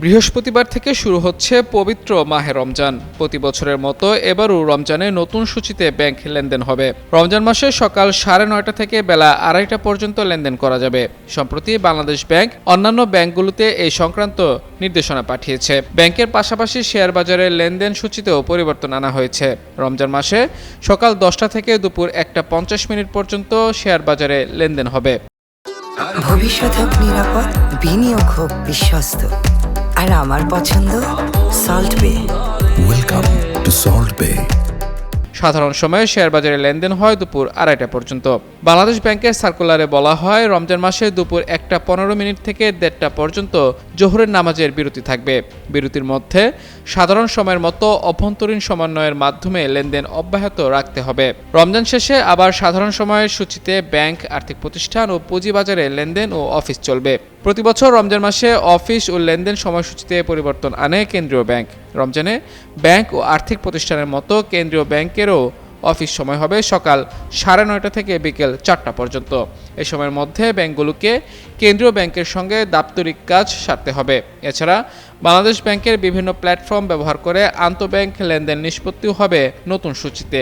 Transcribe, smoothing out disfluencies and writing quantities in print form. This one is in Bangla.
বৃহস্পতিবার থেকে শুরু হচ্ছে পবিত্র মাহে রমজান। প্রতি বছরের মতো এবারও রমজানে নতুন সূচিতে ব্যাংক লেনদেন হবে। রমজান মাসে সকাল 9:30 থেকে বেলা 2:30 পর্যন্ত লেনদেন করা যাবে। সম্প্রতি বাংলাদেশ ব্যাংক অন্যান্য ব্যাংকগুলোতে এই সংক্রান্ত নির্দেশনা পাঠিয়েছে। ব্যাংকের পাশাপাশি শেয়ার বাজারের লেনদেন সূচিতেও পরিবর্তন আনা হয়েছে। রমজান মাসে সকাল 10টা থেকে দুপুর 1:50 পর্যন্ত শেয়ার বাজারে লেনদেন হবে। ভবিষ্যৎ হোক নিরাপদ, বিনিয়োগ হোক বিশ্বস্ত, আর আমার পছন্দ সল্ট বে। ওয়েলকাম টু সল্ট বে। সাধারণ সময়ে শেয়ার বাজারে লেনদেন হয় দুপুর 2:30 পর্যন্ত। বাংলাদেশ ব্যাংকের সার্কুলারে বলা হয়, রমজান মাসে দুপুর 1:15 থেকে 1:30 পর্যন্ত জোহরের নামাজের বিরতি থাকবে। বিরতির মধ্যে সাধারণ সময়ের মতো অভ্যন্তরীণ সমন্বয়ের মাধ্যমে লেনদেন অব্যাহত রাখতে হবে। রমজান শেষে আবার সাধারণ সময়ের সূচিতে ব্যাংক, আর্থিক প্রতিষ্ঠান ও পুঁজিবাজারে লেনদেন ও অফিস চলবে। প্রতিবছর রমজান মাসে অফিস ও লেনদেন সময়সূচিতে পরিবর্তন আনে কেন্দ্রীয় ব্যাংক। রমজানে ব্যাংক ও আর্থিক প্রতিষ্ঠানের মতো কেন্দ্রীয় ব্যাংকেরও অফিস সময় হবে সকাল 9:30 থেকে বিকেল 4টা পর্যন্ত। এ সময়ের মধ্যে ব্যাংকগুলোকে কেন্দ্রীয় ব্যাংকের সঙ্গে দাপ্তরিক কাজ সারতে হবে। এছাড়া বাংলাদেশ ব্যাংকের বিভিন্ন প্ল্যাটফর্ম ব্যবহার করে আন্তঃব্যাংক লেনদেন নিষ্পত্তিও হবে নতুন সূচিতে।